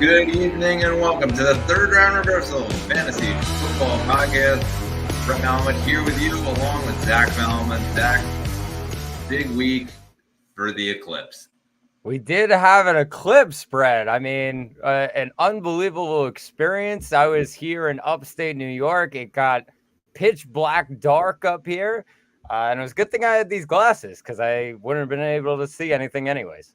Good evening and welcome to the Third Round Reversal Fantasy Football Podcast. Brett Malamuth here with you along with Zach Malamuth. Zach, big week for the Eclipse. We did have an eclipse, Brett. I mean, an unbelievable experience. I was here in upstate New York. It got pitch black dark up here. And it was a good thing I had these glasses because I wouldn't have been able to see anything anyways.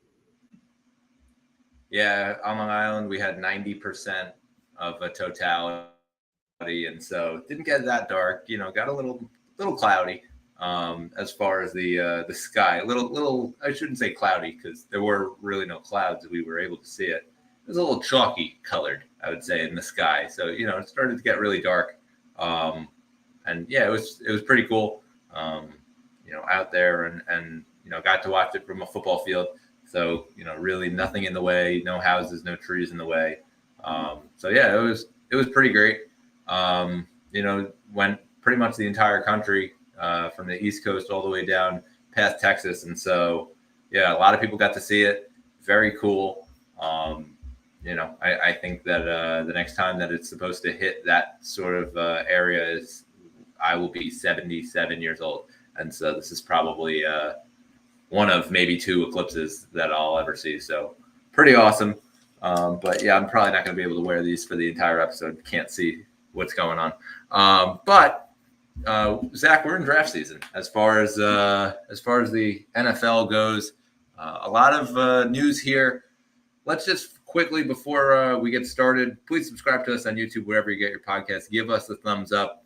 Yeah, on Long Island, we had 90% of a totality. And so it didn't get that dark, got a little cloudy. As far as the sky, a little, I shouldn't say cloudy because there were really no clouds. We were able to see it. It was a little chalky colored, I would say, in the sky. So, it started to get really dark. And yeah, it was pretty cool, out there and got to watch it from a football field. So, really nothing in the way, no houses, no trees in the way. So yeah, it was pretty great. Went pretty much the entire country, from the East Coast all the way down past Texas. And so, yeah, a lot of people got to see it. Very cool. I think that the next time that it's supposed to hit that sort of area I will be 77 years old. And so this is probably one of maybe two eclipses that I'll ever see. So pretty awesome. But yeah, I'm probably not going to be able to wear these for the entire episode. Can't see what's going on. But Zach, we're in draft season as far as the NFL goes. A lot of news here. Let's just quickly, before we get started, please subscribe to us on YouTube, wherever you get your podcasts. Give us a thumbs up.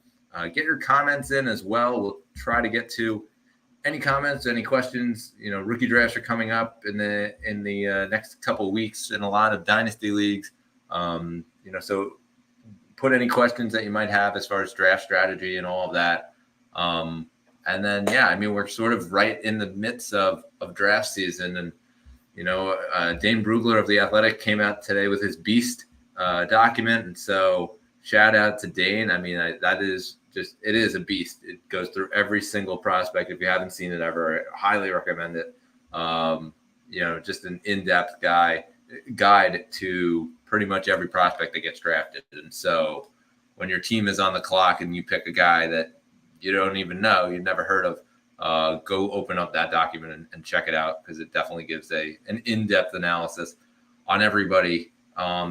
Get your comments in as well. We'll try to get to any comments, any questions. Rookie drafts are coming up in the next couple of weeks in a lot of dynasty leagues. So put any questions that you might have as far as draft strategy and all of that. And then, yeah, I mean, we're sort of right in the midst of draft season. And, Dane Brugler of The Athletic came out today with his Beast document. And so shout out to Dane. I mean, it is a beast. It goes through every single prospect. If you haven't seen it ever, I highly recommend it. Just an in-depth guide to pretty much every prospect that gets drafted. And so when your team is on the clock and you pick a guy that you don't even know, you've never heard of, go open up that document and check it out, because it definitely gives an in-depth analysis on everybody.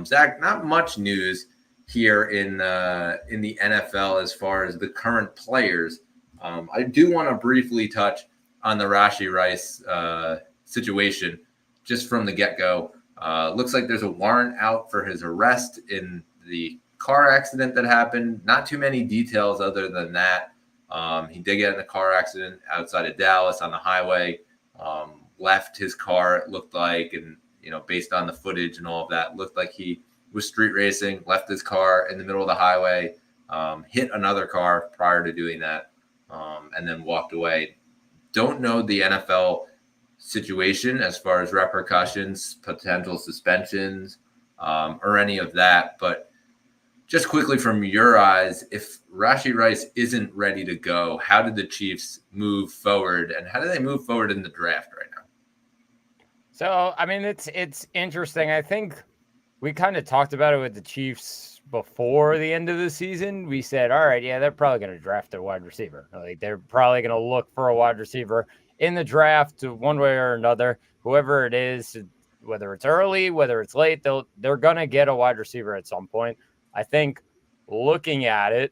Zach, not much news here in the NFL as far as the current players. I do want to briefly touch on the Rashee Rice situation just from the get-go. Looks like there's a warrant out for his arrest in the car accident that happened. Not too many details other than that. He did get in a car accident outside of Dallas on the highway, left his car, it looked like, and, based on the footage and all of that, looked like he was street racing, left his car in the middle of the highway, hit another car prior to doing that, and then walked away. Don't know the NFL situation as far as repercussions, potential suspensions, or any of that. But just quickly from your eyes, if Rashee Rice isn't ready to go, how did the Chiefs move forward, and how do they move forward in the draft right now? So, I mean, it's interesting. I think we kind of talked about it with the Chiefs before the end of the season. We said, all right, yeah, they're probably going to draft a wide receiver. Like, they're probably going to look for a wide receiver in the draft one way or another. Whoever it is, whether it's early, whether it's late, they're going to get a wide receiver at some point. I think looking at it,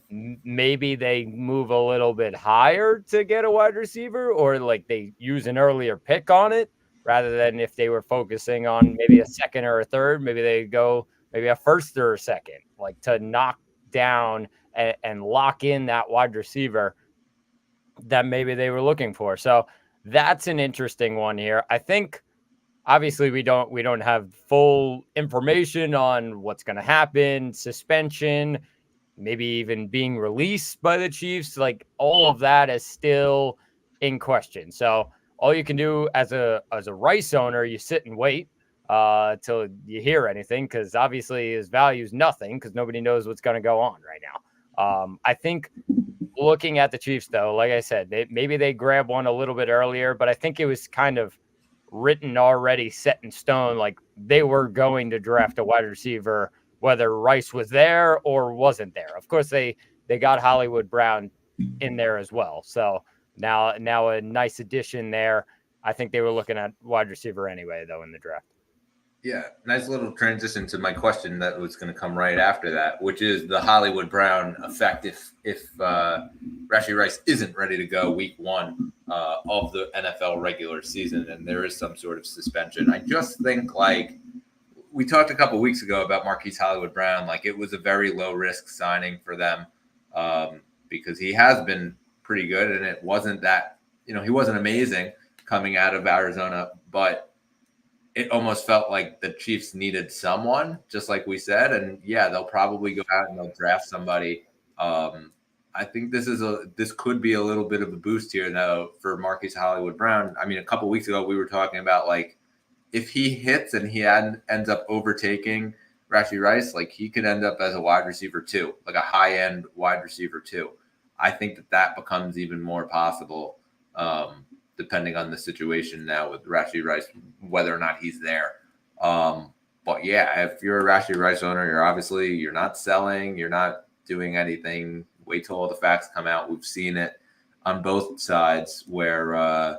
maybe they move a little bit higher to get a wide receiver, or like they use an earlier pick on it, rather than if they were focusing on maybe a second or a third, maybe they go maybe a first or a second, like to knock down and lock in that wide receiver that maybe they were looking for. So that's an interesting one here. I think obviously we don't have full information on what's going to happen, suspension, maybe even being released by the Chiefs. Like, all of that is still in question. So all you can do as a Rice owner, you sit and wait till you hear anything, because obviously his value is nothing, because nobody knows what's going to go on right now. I think looking at the Chiefs, though, like I said, maybe they grab one a little bit earlier, but I think it was kind of written already set in stone. Like they were going to draft a wide receiver, whether Rice was there or wasn't there. Of course, they got Hollywood Brown in there as well. So now a nice addition there. I think they were looking at wide receiver anyway, though, in the draft. Yeah, nice little transition to my question that was going to come right after that, which is the Hollywood Brown effect if Rashee Rice isn't ready to go week 1 of the NFL regular season and there is some sort of suspension. I just think, like, we talked a couple weeks ago about Marquise Hollywood Brown, like it was a very low risk signing for them because he has been pretty good, and it wasn't that, he wasn't amazing coming out of Arizona, but it almost felt like the Chiefs needed someone, just like we said. And yeah, they'll probably go out and they'll draft somebody. I think this could be a little bit of a boost here, though, for Marquise Hollywood Brown. I mean, a couple weeks ago, we were talking about, like, if he hits and he ends up overtaking Rashee Rice, like, he could end up as a wide receiver too, like a high-end wide receiver too. I think that becomes even more possible depending on the situation now with Rashee Rice, whether or not he's there. But yeah, if you're a Rashee Rice owner, you're not selling, you're not doing anything. Wait till all the facts come out. We've seen it on both sides where,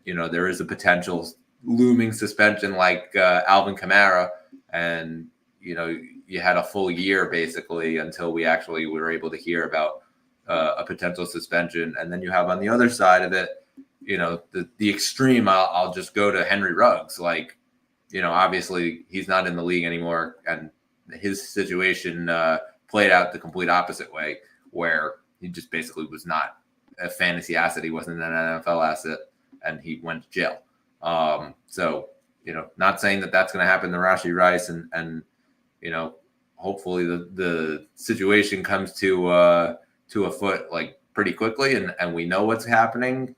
there is a potential looming suspension like Alvin Kamara. And, you had a full year basically until we actually were able to hear about a potential suspension. And then you have on the other side of it, the extreme. I'll just go to Henry Ruggs. Like, obviously he's not in the league anymore, and his situation played out the complete opposite way, where he just basically was not a fantasy asset. He wasn't an NFL asset, and he went to jail. So, not saying that that's going to happen to Rashee Rice, and hopefully the situation comes to a foot like pretty quickly, and we know what's happening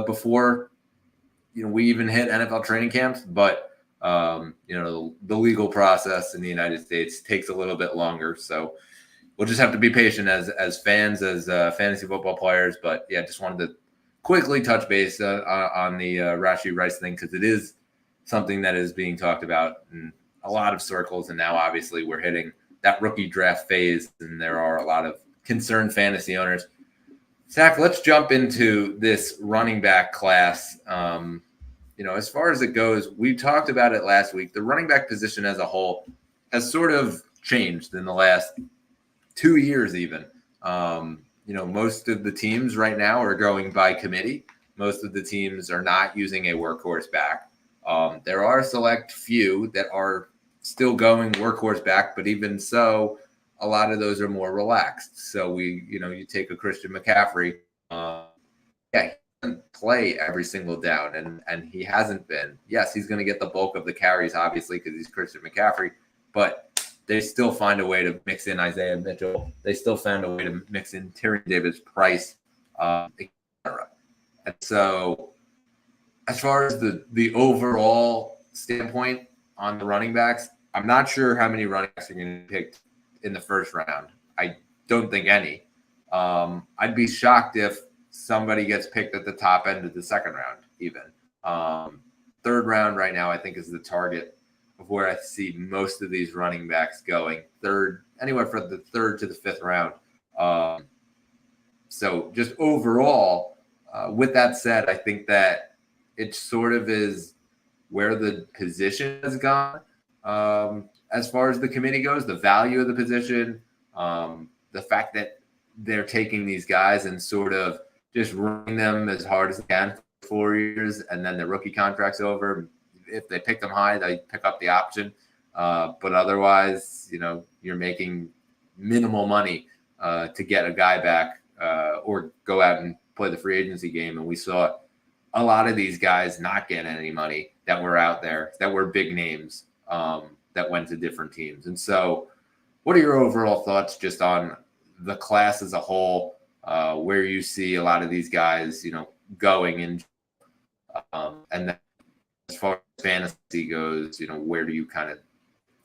before we even hit NFL training camps. But the legal process in the United States takes a little bit longer, so we'll just have to be patient as fans, as fantasy football players. But yeah, just wanted to quickly touch base on the Rashee Rice thing, because it is something that is being talked about in a lot of circles, and now obviously we're hitting that rookie draft phase, and there are a lot of concerned fantasy owners. Zach, let's jump into this running back class. As far as it goes, we talked about it last week. The running back position as a whole has sort of changed in the last 2 years even. Most of the teams right now are going by committee. Most of the teams are not using a workhorse back. There are a select few that are still going workhorse back, but even so, a lot of those are more relaxed. So you take a Christian McCaffrey. He doesn't play every single down, and he hasn't been. Yes, he's going to get the bulk of the carries, obviously, because he's Christian McCaffrey, but they still find a way to mix in Isaiah Mitchell. They still found a way to mix in Tyrion Davis-Price, etc. And so, as far as the overall standpoint on the running backs, I'm not sure how many running backs are going to be picked in the first round. I don't think any. I'd be shocked if somebody gets picked at the top end of the second round, even. Third round right now, I think, is the target of where I see most of these running backs going. Anywhere from the third to the fifth round. So just overall, with that said, I think that it sort of is where the position has gone. As far as the committee goes, the value of the position, the fact that they're taking these guys and sort of just running them as hard as they can for 4 years, and then their rookie contract's over. If they pick them high, they pick up the option. But otherwise, you're making minimal money to get a guy back or go out and play the free agency game. And we saw a lot of these guys not get any money that were out there, that were big names, that went to different teams. And so what are your overall thoughts just on the class as a whole, where you see a lot of these guys, going in? And then as far as fantasy goes, where do you kind of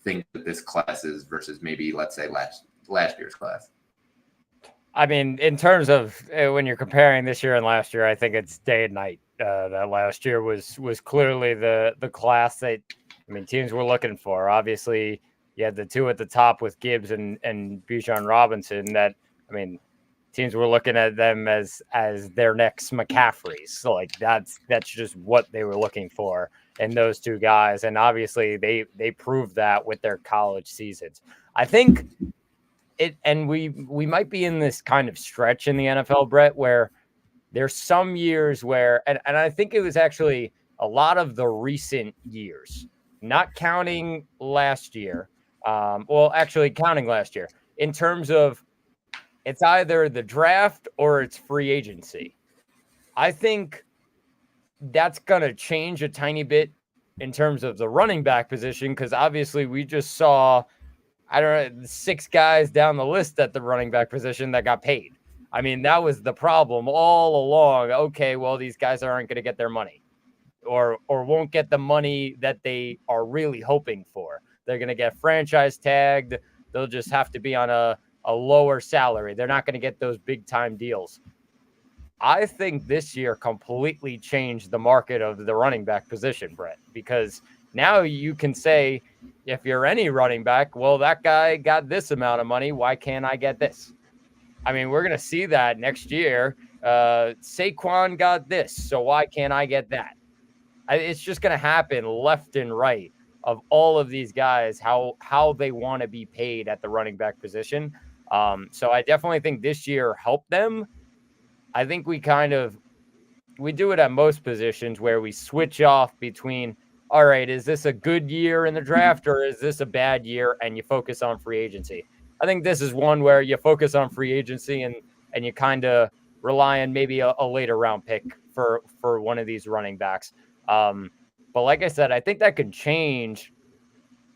think that this class is versus maybe, let's say, last year's class? I mean, in terms of when you're comparing this year and last year, I think it's day and night That last year was clearly the class that, I mean, teams were looking for. Obviously, you had the two at the top with Gibbs and Bijan Robinson. That, I mean, teams were looking at them as their next McCaffreys. So like that's just what they were looking for in those two guys. And obviously they proved that with their college seasons. I think it, and we might be in this kind of stretch in the NFL, Brett, where there's some years where, and I think it was actually a lot of the recent years, not counting last year. Well, actually counting last year in terms of, it's either the draft or it's free agency. I think that's going to change a tiny bit in terms of the running back position, because obviously we just saw, I don't know, 6 guys down the list at the running back position that got paid. I mean, that was the problem all along. Okay, well, these guys aren't going to get their money or won't get the money that they are really hoping for. They're going to get franchise tagged. They'll just have to be on a lower salary. They're not going to get those big time deals. I think this year completely changed the market of the running back position, Brett, because now you can say, if you're any running back, well, that guy got this amount of money. Why can't I get this? I mean, we're going to see that next year. Saquon got this, so why can't I get that? It's just going to happen left and right of all of these guys, how they want to be paid at the running back position. So I definitely think this year helped them. I think we do it at most positions where we switch off between, all right, is this a good year in the draft or is this a bad year, and you focus on free agency. I think this is one where you focus on free agency and you kind of rely on maybe a later round pick for one of these running backs. But like I said, I think that could change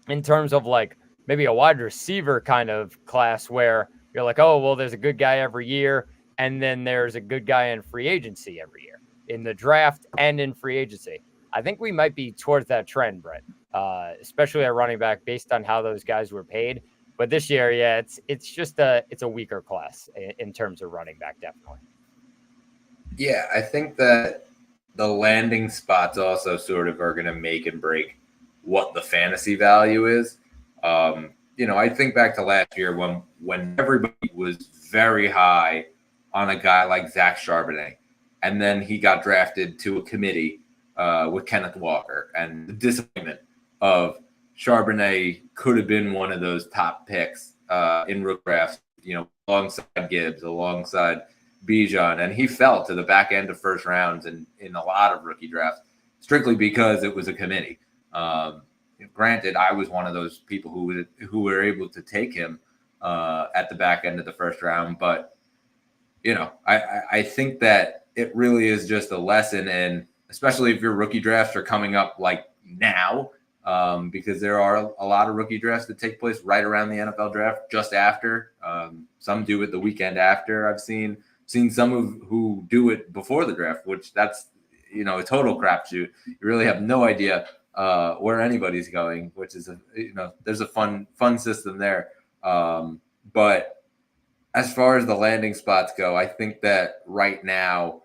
in terms of like maybe a wide receiver kind of class where you're like, oh, well, there's a good guy every year, and then there's a good guy in free agency every year, in the draft and in free agency. I think we might be towards that trend, Brett, especially at running back based on how those guys were paid. But this year, yeah, it's just it's a weaker class in terms of running back, definitely. Yeah, I think that the landing spots also sort of are going to make and break what the fantasy value is. I think back to last year when everybody was very high on a guy like Zach Charbonnet, and then he got drafted to a committee with Kenneth Walker, and the disappointment of Charbonnet could have been one of those top picks in rook drafts, alongside Gibbs, alongside Bijan, and he fell to the back end of first rounds in a lot of rookie drafts, strictly because it was a committee. Granted, I was one of those people who were able to take him at the back end of the first round, but I think that it really is just a lesson, and especially if your rookie drafts are coming up like now, because there are a lot of rookie drafts that take place right around the NFL draft, just after. Some do it the weekend after. I've seen some who do it before the draft, which that's a total crapshoot. You really have no idea where anybody's going, which is there's a fun system there. But as far as the landing spots go, I think that right now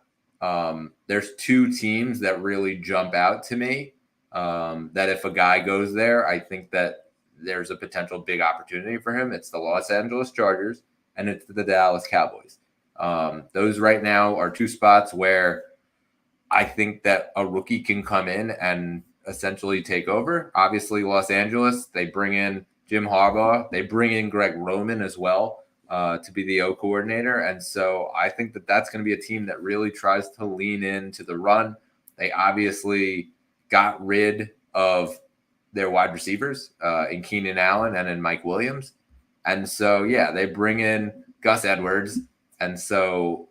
there's 2 teams that really jump out to me. That if a guy goes there, I think that there's a potential big opportunity for him. It's the Los Angeles Chargers and it's the Dallas Cowboys. Those right now are 2 spots where I think that a rookie can come in and essentially take over. Obviously, Los Angeles, they bring in Jim Harbaugh. They bring in Greg Roman as well to be the O coordinator. And so I think that that's going to be a team that really tries to lean into the run. They obviously got rid of their wide receivers in Keenan Allen and in Mike Williams. And so, yeah, they bring in Gus Edwards. And so,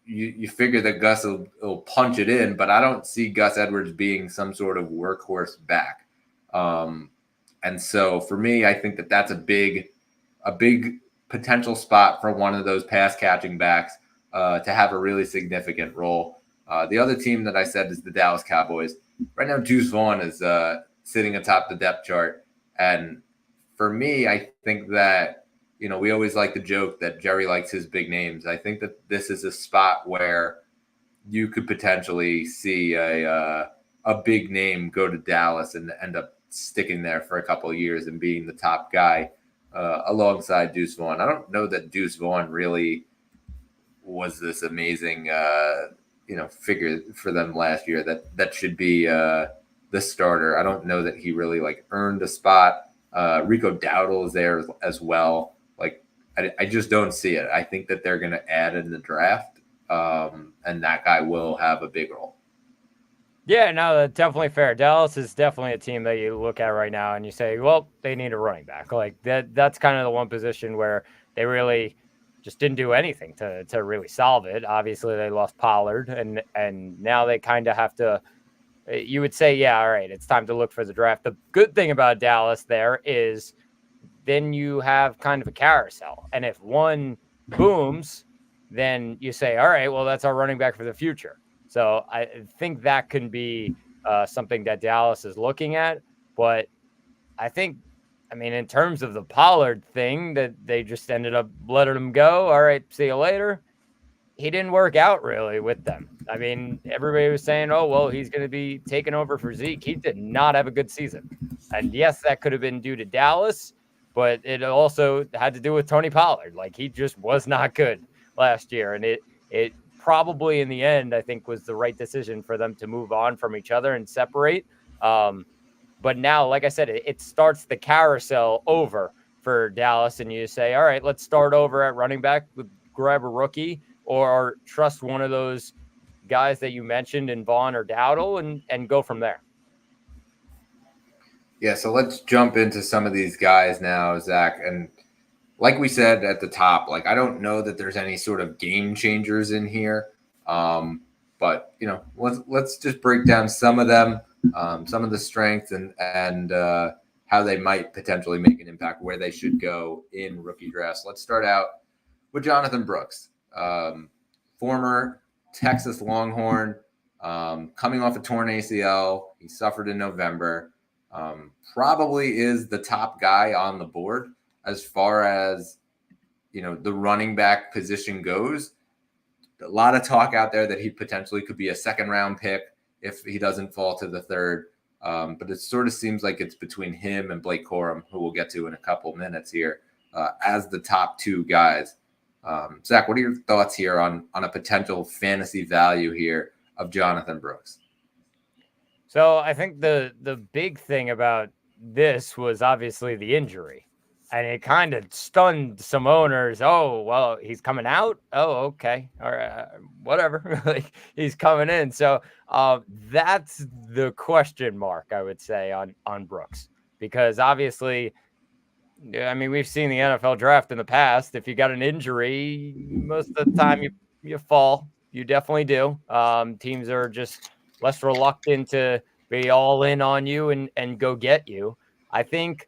you figure that Gus will punch it in, but I don't see Gus Edwards being some sort of workhorse back. And so for me, I think that that's a big potential spot for one of those pass catching backs to have a really significant role. The other team that I said is the Dallas Cowboys. Right now, Juice Vaughn is sitting atop the depth chart. And for me, I think that, we always like to joke that Jerry likes his big names. I think that this is a spot where you could potentially see a big name go to Dallas and end up sticking there for a couple of years and being the top guy alongside Deuce Vaughn. I don't know that Deuce Vaughn really was this amazing, figure for them last year that should be the starter. I don't know that he really like earned a spot. Rico Dowdle is there as well. Like, I just don't see it. I think that they're going to add in the draft, and that guy will have a big role. Yeah, no, that's definitely fair. Dallas is definitely a team that you look at right now and you say, well, they need a running back. Like that's kind of the one position where they really just didn't do anything to really solve it. Obviously, they lost Pollard, and now they kind of have to. You would say, yeah, all right, it's time to look for the draft. The good thing about Dallas there is then you have kind of a carousel, and if one booms, then you say, all right, well, that's our running back for the future. So I think that can be something that Dallas is looking at. But I think, in terms of the Pollard thing, that they just ended up letting him go. All right, see you later. He didn't work out really with them. Everybody was saying, oh, well, he's going to be taking over for Zeke. He did not have a good season. And yes, that could have been due to Dallas, but it also had to do with Tony Pollard. Like, he just was not good last year. And it probably in the end, I think, was the right decision for them to move on from each other and separate. But now, like I said, it starts the carousel over for Dallas, and you say, all right, let's start over at running back, grab a rookie, or trust one of those guys that you mentioned in Vaughn or Dowdle and go from there. Yeah, so let's jump into some of these guys now, Zach. And like we said at the top, like I don't know that there's any sort of game changers in here, but let's just break down some of them, some of the strengths and how they might potentially make an impact, where they should go in rookie drafts. Let's start out with Jonathan Brooks, former Texas Longhorn, coming off a torn ACL. He suffered in November. Probably is the top guy on the board as far as, the running back position goes. A lot of talk out there that he potentially could be a second round pick if he doesn't fall to the third. But it sort of seems like it's between him and Blake Corum, who we'll get to in a couple minutes here, as the top two guys. Zach, what are your thoughts here on a potential fantasy value here of Jonathan Brooks? So I think the big thing about this was obviously the injury. And it kind of stunned some owners. Oh, well, he's coming out. Oh, okay. All right. Whatever. Like, he's coming in. So that's the question mark, I would say, on Brooks. Because obviously, we've seen the NFL draft in the past. If you got an injury, most of the time you fall. You definitely do. Teams are just less reluctant to be all in on you and go get you. I think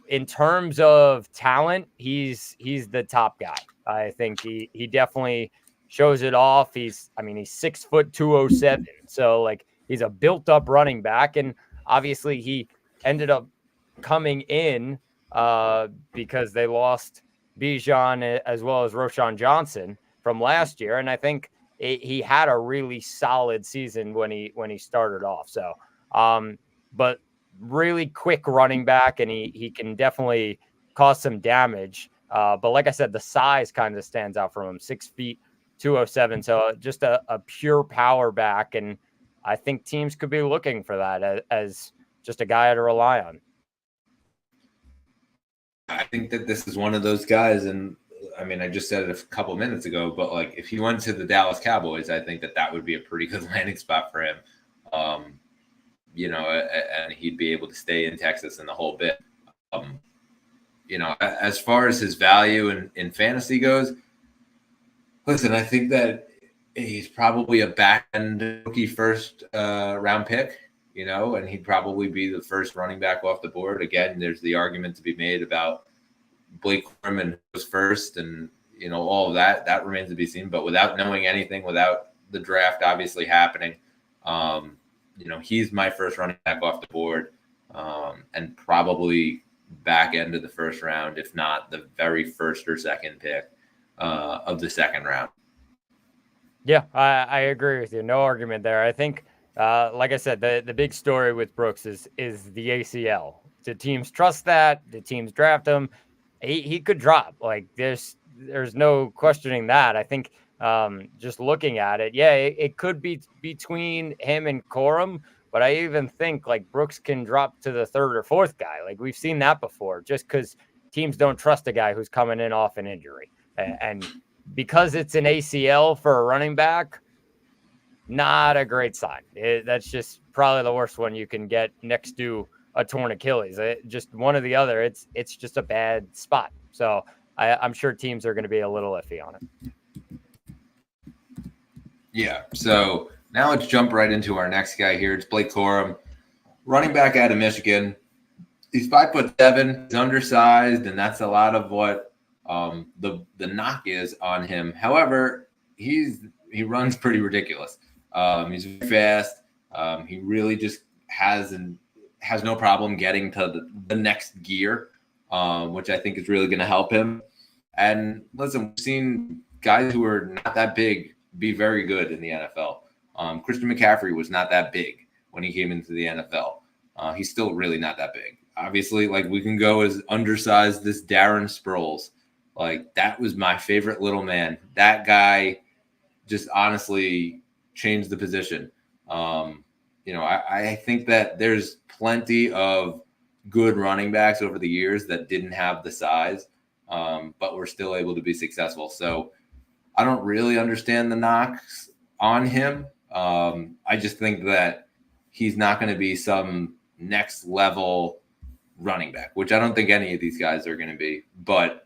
in terms of talent, he's the top guy. I think he definitely shows it off. He's 6 foot 207. So like, he's a built up running back. And obviously he ended up coming in because they lost Bijan as well as Roschon Johnson from last year. And I think he had a really solid season when he started off. So, but really quick running back, and he can definitely cause some damage. But like I said, the size kind of stands out from him, 6 feet, 207. So just a pure power back. And I think teams could be looking for that as just a guy to rely on. I think that this is one of those guys. And I just said it a couple of minutes ago, but like, if he went to the Dallas Cowboys, I think that would be a pretty good landing spot for him. And he'd be able to stay in Texas and the whole bit. As far as his value in fantasy goes, listen, I think that he's probably a back-end rookie first round pick, and he'd probably be the first running back off the board. Again, there's the argument to be made about Blake Corum and who's first and, all of that remains to be seen. But without knowing anything, without the draft obviously happening, he's my first running back off the board, and probably back end of the first round, if not the very first or second pick of the second round. Yeah, I agree with you. No argument there. I think, like I said, the big story with Brooks is the ACL. Do teams trust that? Do teams draft him? He could drop. Like there's no questioning that. I think just looking at it, yeah, it could be between him and Corum, but I even think like Brooks can drop to the third or fourth guy. Like we've seen that before, just because teams don't trust a guy who's coming in off an injury. And because it's an ACL for a running back, not a great sign. That's just probably the worst one you can get next to a torn Achilles. Just one or the other. It's just a bad spot. So I'm sure teams are going to be a little iffy on it. Yeah. So now let's jump right into our next guy here. It's Blake Corum, running back out of Michigan. He's 5'7". He's undersized, and that's a lot of what the knock is on him. However, he runs pretty ridiculous. He's very fast. He really just has no problem getting to the next gear, which I think is really going to help him. And listen, we've seen guys who are not that big be very good in the NFL. Christian McCaffrey was not that big when he came into the NFL. He's still really not that big. Obviously, like we can go as undersized this Darren Sproles. Like that was my favorite little man. That guy just honestly changed the position. I think that there's plenty of good running backs over the years that didn't have the size, but were still able to be successful. So I don't really understand the knocks on him. I just think that he's not going to be some next level running back, which I don't think any of these guys are going to be. But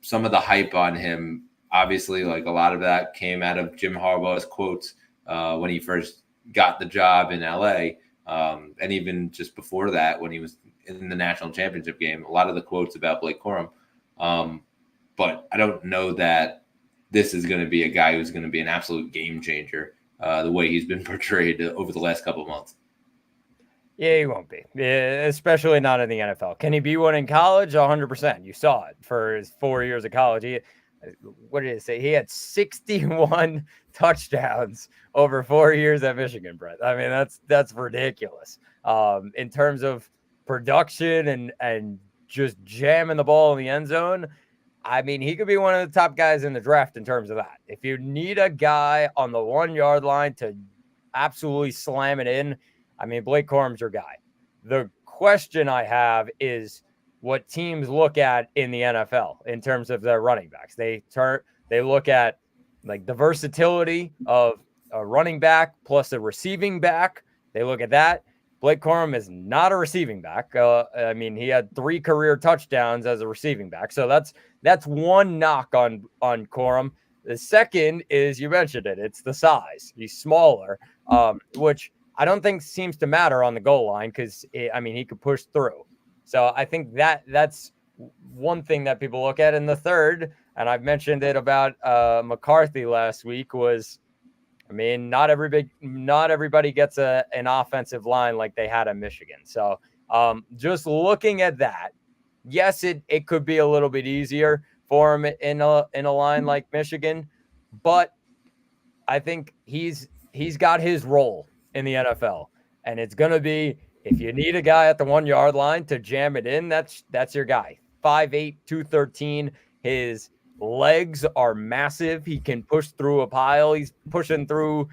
some of the hype on him, obviously, like a lot of that came out of Jim Harbaugh's quotes when he first got the job in LA. And even just before that, when he was in the national championship game, a lot of the quotes about Blake Corum. But I don't know that this is going to be a guy who's going to be an absolute game changer the way he's been portrayed over the last couple of months. Yeah, he won't be, especially not in the NFL. Can he be one in college? 100%. You saw it for his 4 years of college. What did it say? He had 61 touchdowns over 4 years at Michigan, Brett. I mean, that's ridiculous. In terms of production and just jamming the ball in the end zone, I mean, he could be one of the top guys in the draft in terms of that. If you need a guy on the 1 yard line to absolutely slam it in, I mean, Blake Corum's your guy. The question I have is what teams look at in the NFL in terms of their running backs. They look at like the versatility of a running back plus a receiving back. They look at that. Blake Corum is not a receiving back. I mean, he had 3 career touchdowns as a receiving back. So that's one knock on Corum. The second is, you mentioned it, it's the size. He's smaller, which I don't think seems to matter on the goal line because, he could push through. So I think that's one thing that people look at. And the third, and I've mentioned it about McCarthy last week, was, I mean, not everybody gets an offensive line like they had in Michigan. So just looking at that, yes, it could be a little bit easier for him in a line like Michigan, but I think he's got his role in the NFL, and it's going to be, if you need a guy at the 1 yard line to jam it in, that's your guy. 5'8", 213. His legs are massive. He can push through a pile. He's pushing through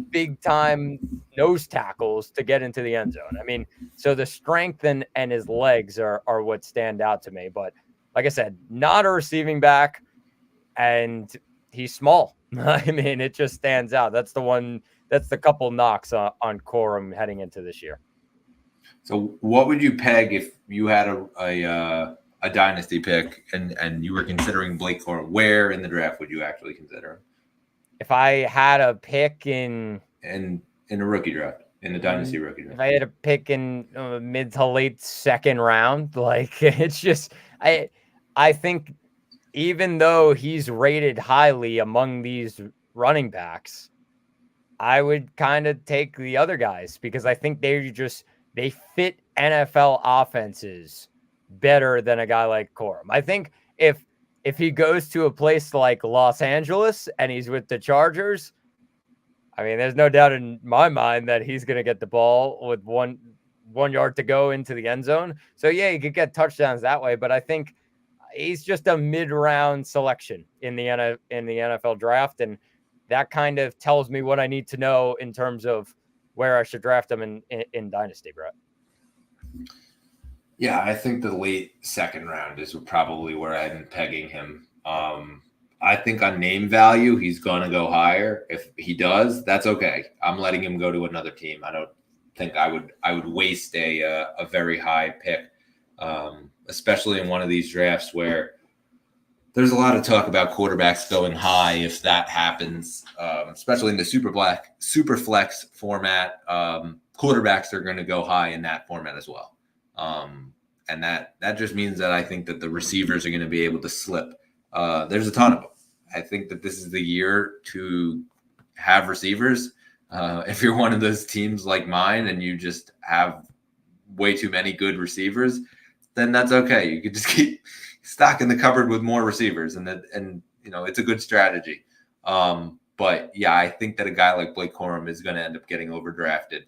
big time nose tackles to get into the end zone. I mean, so the strength and his legs are what stand out to me. But like I said, not a receiving back, and he's small. I mean, it just stands out. That's the couple knocks on Corum heading into this year. So what would you peg if you had a dynasty pick and you were considering Blake Corum? Where in the draft would you actually consider him? If I had a pick in a rookie draft, in the dynasty rookie draft. If I had a pick in mid to late second round, like it's just, I think even though he's rated highly among these running backs, I would kind of take the other guys because I think they fit NFL offenses better than a guy like Corum. I think if if he goes to a place like Los Angeles and he's with the Chargers, I mean, there's no doubt in my mind that he's going to get the ball with one yard to go into the end zone. So yeah, he could get touchdowns that way, but I think he's just a mid-round selection in the NFL draft, and that kind of tells me what I need to know in terms of where I should draft him in Dynasty, Brett. Yeah, I think the late second round is probably where I'm pegging him. I think on name value, he's going to go higher. If he does, that's okay. I'm letting him go to another team. I don't think I would waste a very high pick, especially in one of these drafts where there's a lot of talk about quarterbacks going high. If that happens, especially in the super flex format, quarterbacks are going to go high in that format as well. And that just means that I think that the receivers are going to be able to slip. There's a ton of them. I think that this is the year to have receivers. If you're one of those teams like mine and you just have way too many good receivers, then that's okay. You could just keep stocking the cupboard with more receivers, and it's a good strategy. But yeah, I think that a guy like Blake Corum is going to end up getting overdrafted.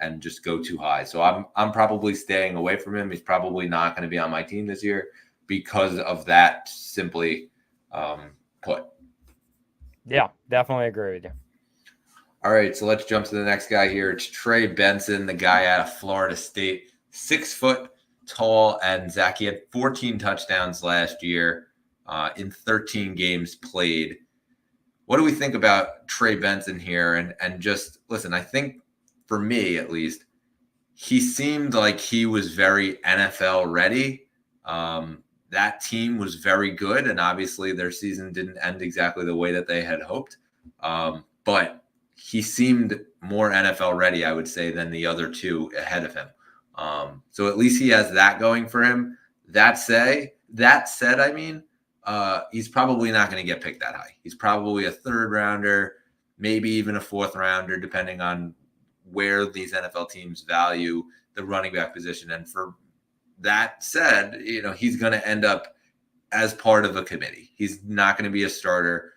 And just go too high. So I'm probably staying away from him. He's probably not going to be on my team this year because of that simply put. Yeah, definitely agree with you. All right, so let's jump to the next guy here. It's Trey Benson, the guy out of Florida State, 6 foot tall, and Zach, he had 14 touchdowns last year in 13 games played. What do we think about Trey Benson here? And just listen, I think for me at least, he seemed like he was very NFL ready. That team was very good, and obviously their season didn't end exactly the way that they had hoped. But he seemed more NFL ready, I would say, than the other two ahead of him. So at least he has that going for him. That said, he's probably not going to get picked that high. He's probably a 3rd rounder, maybe even a 4th rounder, depending on where these NFL teams value the running back position. And for that said, he's going to end up as part of a committee. He's not going to be a starter.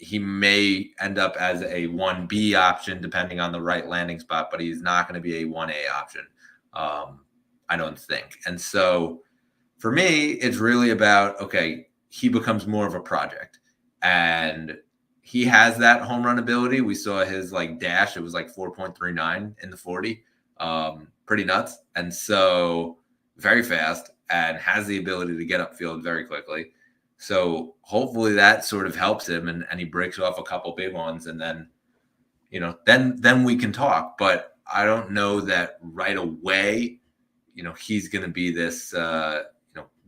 He may end up as a 1B option depending on the right landing spot, but he's not going to be a 1A option. I don't think. And so for me, it's really about, okay, he becomes more of a project, and he has that home run ability. We saw his dash. It was 4.39 in the 40. Pretty nuts. And so very fast and has the ability to get upfield very quickly. So hopefully that sort of helps him and he breaks off a couple big ones, and then, then we can talk. But I don't know that right away, he's going to be this,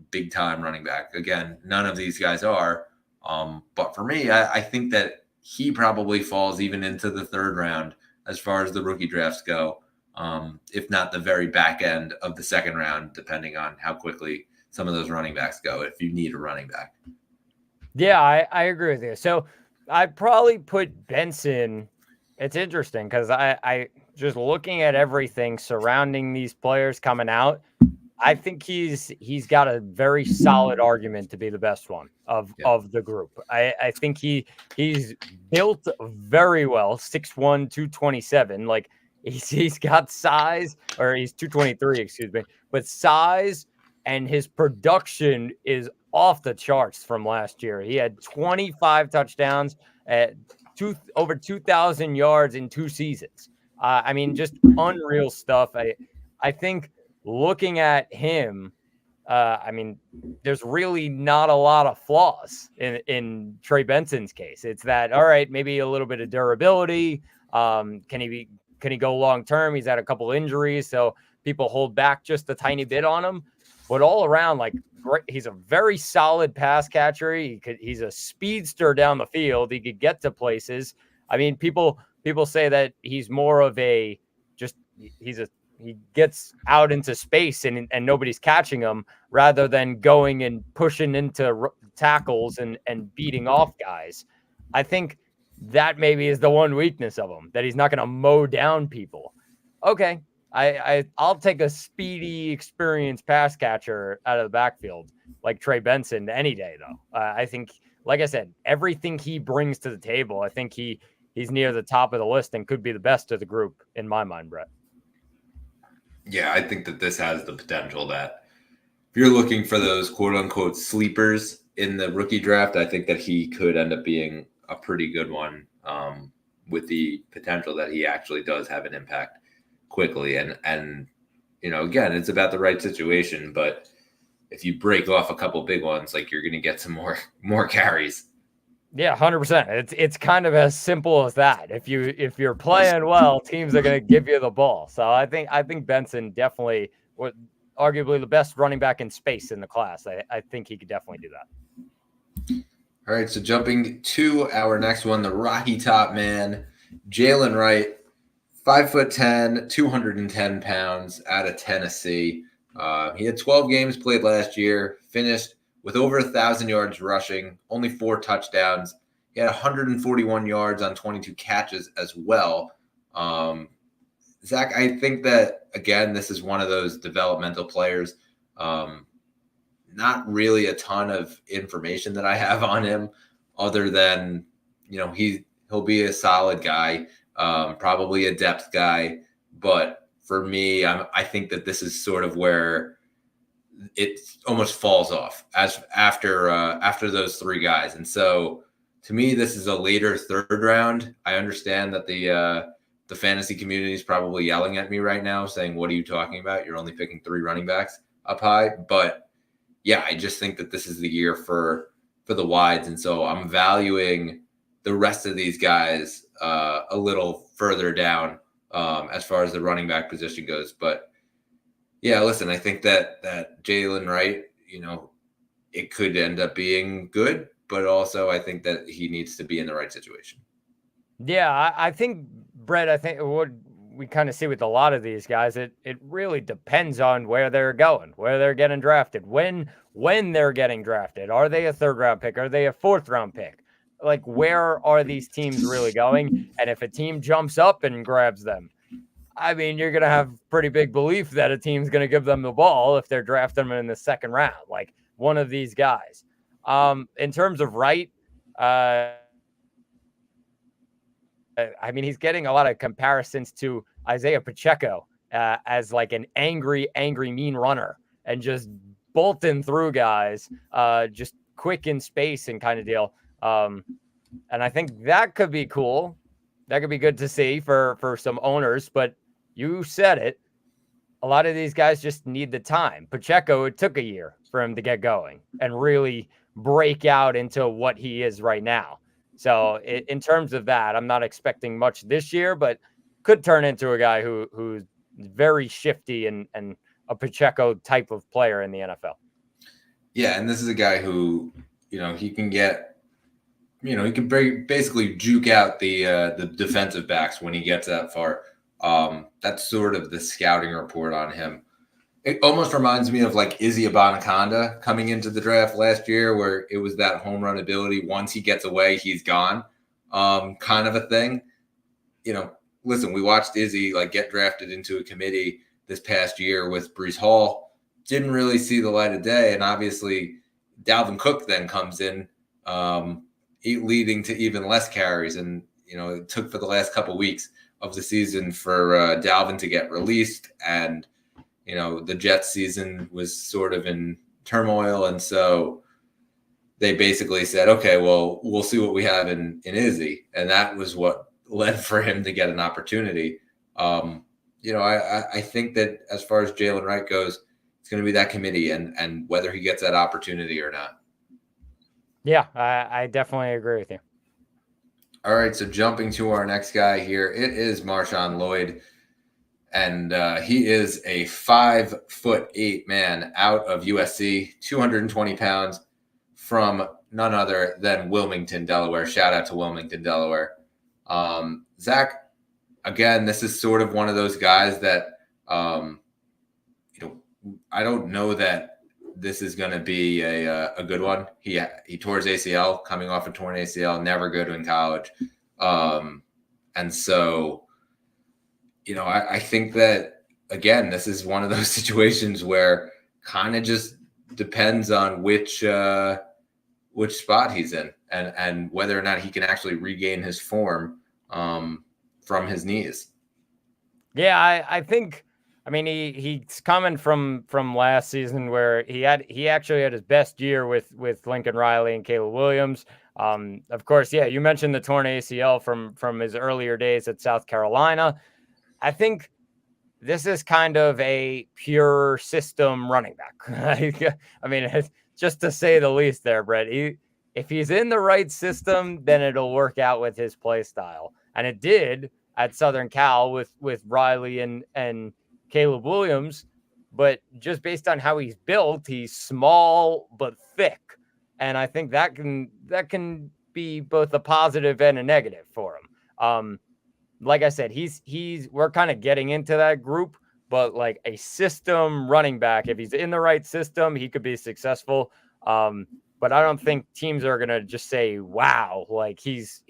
big time running back. Again, none of these guys are. But for me, I think that he probably falls even into the 3rd round as far as the rookie drafts go, if not the very back end of the 2nd round, depending on how quickly some of those running backs go, if you need a running back. Yeah, I agree with you. So I'd probably put Benson. It's interesting because I just looking at everything surrounding these players coming out, I think he's got a very solid argument to be the best one of the group. I think he's built very well, 6'1", 227. He's got size, or he's 223, excuse me, but size, and his production is off the charts from last year. He had 25 touchdowns at over 2,000 yards in 2 seasons. Just unreal stuff. I think looking at him, there's really not a lot of flaws in Trey Benson's case. It's that, all right, maybe a little bit of durability. Can he go long term? He's had a couple injuries, so people hold back just a tiny bit on him. But all around, great. He's a very solid pass catcher. He's a speedster down the field. He could get to places. People say that he's more of he gets out into space and nobody's catching him, rather than going and pushing into tackles and beating off guys. I think that maybe is the one weakness of him, that he's not going to mow down people. Okay, I'll take a speedy, experienced pass catcher out of the backfield like Trey Benson any day, though. I think, like I said, everything he brings to the table, I think he's near the top of the list and could be the best of the group in my mind, Brett. Yeah, I think that this has the potential that if you're looking for those quote unquote sleepers in the rookie draft, I think that he could end up being a pretty good one, with the potential that he actually does have an impact quickly. And again, it's about the right situation, but if you break off a couple big ones, like, you're going to get some more carries. Yeah, 100%. It's kind of as simple as that. If you're playing well, teams are going to give you the ball. So I think Benson definitely was arguably the best running back in space in the class. I think he could definitely do that. All right, so jumping to our next one, the Rocky Top man, Jalen Wright, 5'10", 210 pounds, out of Tennessee. He had 12 games played last year, finished with over 1,000 yards rushing, only 4 touchdowns. He had 141 yards on 22 catches as well. Zach, I think that, again, this is one of those developmental players. Not really a ton of information that I have on him other than, he'll be a solid guy, probably a depth guy. But for me, I think that this is sort of where it almost falls off after those 3 guys. And so to me, this is a later 3rd round. I understand that the fantasy community is probably yelling at me right now saying, what are you talking about? You're only picking 3 running backs up high. But yeah, I just think that this is the year for the wides. And so I'm valuing the rest of these guys a little further down as far as the running back position goes. But yeah, listen, I think that Jalen Wright, it could end up being good, but also I think that he needs to be in the right situation. Yeah, I think, Brett, what we kind of see with a lot of these guys, it really depends on where they're going, where they're getting drafted, when they're getting drafted. Are they a 3rd round pick? Are they a 4th round pick? Like, where are these teams really going? And if a team jumps up and grabs them, I mean, you're going to have pretty big belief that a team's going to give them the ball if they're drafting them in the 2nd round, like one of these guys. In terms of Wright, I mean, he's getting a lot of comparisons to Isaiah Pacheco as like an angry, mean runner and just bolting through guys, just quick in space and kind of deal. And I think that could be cool. That could be good to see for some owners. But you said it. A lot of these guys just need the time. Pacheco, it took a year for him to get going and really break out into what he is right now. So in terms of that, I'm not expecting much this year, but could turn into a guy who's very shifty and a Pacheco type of player in the NFL. Yeah, and this is a guy who, he can get, he can basically juke out the defensive backs when he gets that far. That's sort of the scouting report on him. It almost reminds me of like Izzy Abanikanda coming into the draft last year, where it was that home run ability. Once he gets away, he's gone, kind of a thing. Listen, we watched Izzy get drafted into a committee this past year with Breece Hall. Didn't really see the light of day, and obviously Dalvin Cook then comes in, leading to even less carries. And it took for the last couple weeks of the season for Dalvin to get released, and the Jets season was sort of in turmoil. And so they basically said, okay, well, we'll see what we have in Izzy. And that was what led for him to get an opportunity. I think that as far as Jalen Wright goes, it's going to be that committee and whether he gets that opportunity or not. Yeah, I definitely agree with you. All right, so jumping to our next guy here, it is Marshawn Lloyd. And he is a 5'8" man out of USC, 220 pounds, from none other than Wilmington, Delaware. Shout out to Wilmington, Delaware. Zach, again, this is sort of one of those guys that, I don't know that this is going to be a good one. He tore his ACL, coming off a torn ACL, never good in college. And so, I think that again, this is one of those situations where kind of just depends on which spot he's in and whether or not he can actually regain his form from his knees. Yeah, I think. I mean, he's coming from last season where he actually had his best year with Lincoln Riley and Caleb Williams. Of course, yeah, you mentioned the torn ACL from his earlier days at South Carolina. I think this is kind of a pure system running back. I mean, just to say the least there, Brett. If he's in the right system, then it'll work out with his play style. And it did at Southern Cal with Riley and Caleb Williams. But just based on how he's built, he's small but thick. And I think that can be both a positive and a negative for him. Like I said, we're kind of getting into that group, but like a system running back, if he's in the right system, he could be successful. But I don't think teams are gonna just say, "Wow, like he's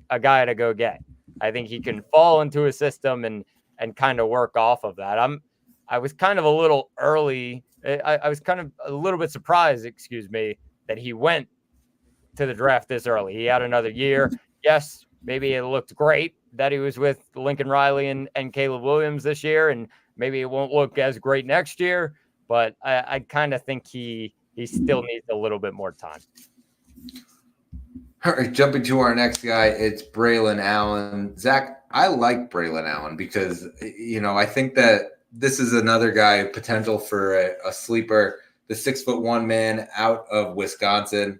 a guy to go get." I think he can fall into a system and kind of work off of that. I was kind of a little early. I was kind of a little bit surprised, excuse me, that he went to the draft this early. He had another year. Yes, maybe it looked great that he was with Lincoln Riley and Caleb Williams this year, and maybe it won't look as great next year, but I kind of think he still needs a little bit more time. All right, jumping to our next guy, it's Braylon Allen. Zach, I like Braylon Allen because, I think that this is another guy potential for a sleeper, the 6'1" man out of Wisconsin.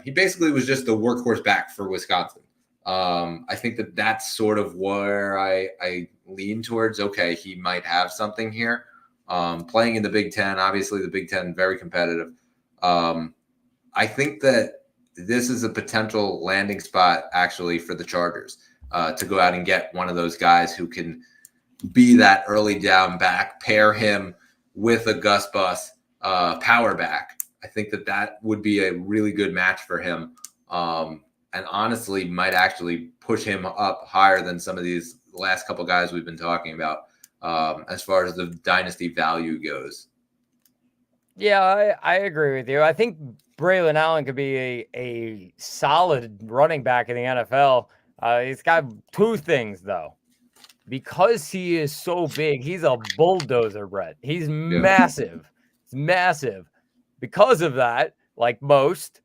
He basically was just the workhorse back for Wisconsin. I think that's sort of where I lean towards. Okay, he might have something here. Playing in the Big Ten, obviously the Big Ten, very competitive. I think that this is a potential landing spot actually for the Chargers to go out and get one of those guys who can be that early down back, pair him with a Gus Bus power back. I think that would be a really good match for him. And honestly might actually push him up higher than some of these last couple guys we've been talking about as far as the dynasty value goes. Yeah, I agree with you. I think Braylon Allen could be a solid running back in the NFL. He's got two things, though. Because he is so big, he's a bulldozer, Brett. He's massive. It's massive. Because of that, like most,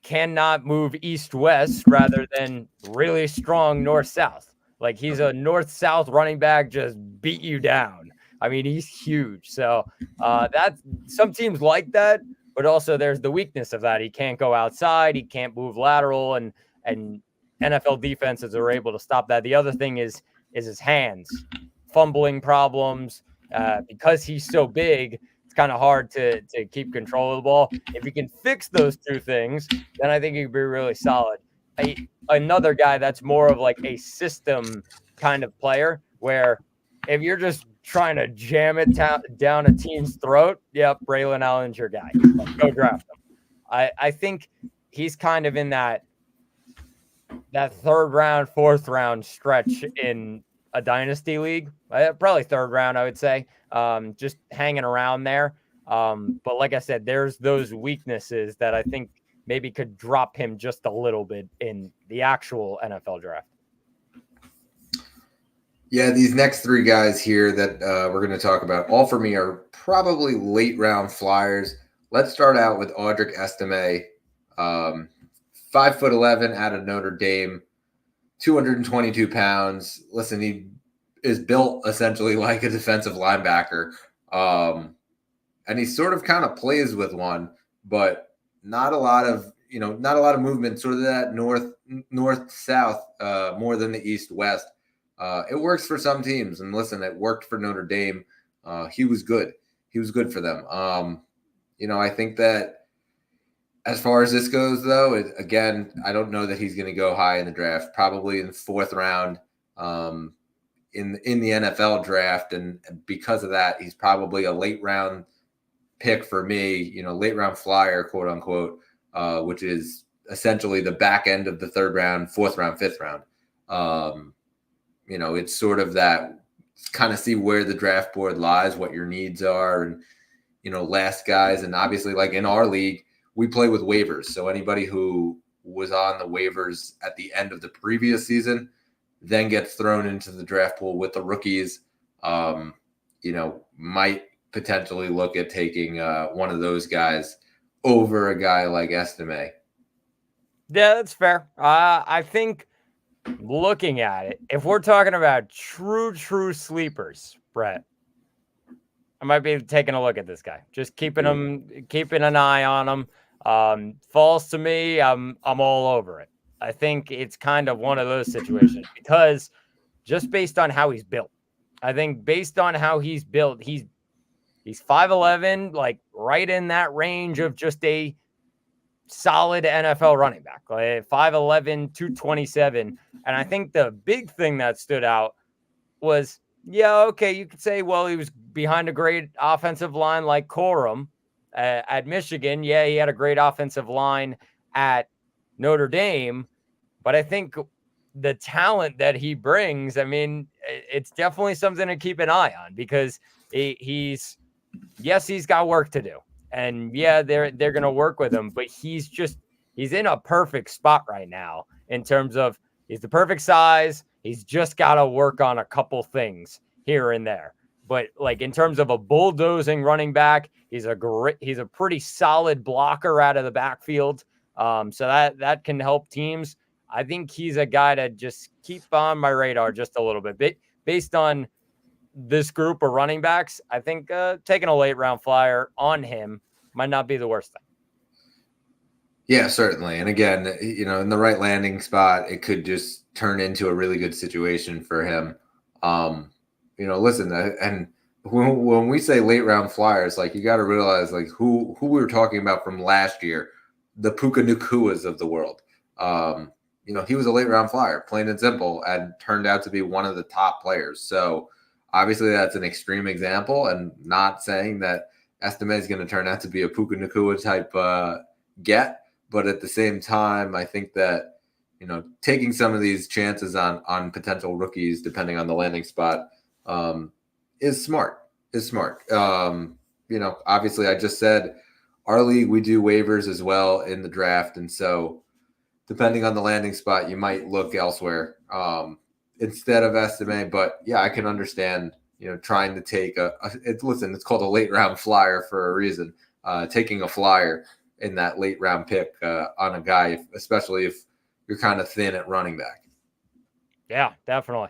cannot move east-west rather than really strong north-south. Like he's a north-south running back, just beat you down. I mean, he's huge. So that some teams like that, but also there's the weakness of that. He can't go outside. He can't move lateral, and NFL defenses are able to stop that. The other thing is his hands, fumbling problems. Because he's so big, it's kind of hard to keep control of the ball. If he can fix those two things, then I think he could be really solid. Another guy that's more of like a system kind of player, where if you're just trying to jam it down a team's throat, Braylon Allen's your guy. Go draft him. I think he's kind of in that third round, fourth round stretch in a dynasty league, probably third round, I would say, just hanging around there. But like I said, there's those weaknesses that I think maybe could drop him just a little bit in the actual NFL draft. Yeah, these next three guys here that we're going to talk about, all for me are probably late round flyers. Let's start out with Audric Estime, 5'11" out of Notre Dame, 222 pounds. Listen, he is built essentially like a defensive linebacker. And he sort of kind of plays with one, but not a lot of movement, sort of that north-south more than the east-west. It works for some teams, and listen, it worked for Notre Dame. He was good. He was good for them. I think that as far as this goes, though, again, I don't know that he's going to go high in the draft. Probably in the fourth round in the NFL draft, and because of that, he's probably a late round pick for me. Late round flyer, quote unquote, which is essentially the back end of the third round, fourth round, fifth round. It's sort of that kind of see where the draft board lies, what your needs are, and last guys. And obviously, like in our league, we play with waivers. So anybody who was on the waivers at the end of the previous season then gets thrown into the draft pool with the rookies. Might potentially look at taking one of those guys over a guy like Estime. Yeah, that's fair. I think looking at it, if we're talking about true sleepers, Brett, I might be taking a look at this guy. Just keeping an eye on him. Falls to me, I'm all over it. I think it's kind of one of those situations because just based on how he's built, I think based on how he's built, he's 5'11", like right in that range of just a solid NFL running back, like 5'11", 227. And I think the big thing that stood out was, okay, you could say, well, he was behind a great offensive line like Corum at Michigan. Yeah, he had a great offensive line at Notre Dame. But I think the talent that he brings, I mean, it's definitely something to keep an eye on because he's got work to do. And yeah, they're going to work with him, but he's in a perfect spot right now in terms of he's the perfect size. He's just got to work on a couple things here and there. But like in terms of a bulldozing running back, he's a pretty solid blocker out of the backfield. So that can help teams. I think he's a guy to just keep on my radar just a little bit. Based on this group of running backs, I think taking a late round flyer on him might not be the worst thing. Yeah, certainly. And again, in the right landing spot, it could just turn into a really good situation for him. Listen, and when we say late round flyers, like you got to realize like who we were talking about from last year, the Puka Nakuas of the world. He was a late round flyer, plain and simple, and turned out to be one of the top players. So obviously that's an extreme example, and not saying that Estime is going to turn out to be a Puka Nakua type get. But at the same time, I think that, taking some of these chances on potential rookies, depending on the landing spot, is smart. Obviously I just said our league, we do waivers as well in the draft. And so depending on the landing spot, you might look elsewhere instead of Estime. But yeah, I can understand, trying to take it's called a late round flyer for a reason. Taking a flyer in that late round pick on a guy, especially if you're kind of thin at running back. Yeah, definitely.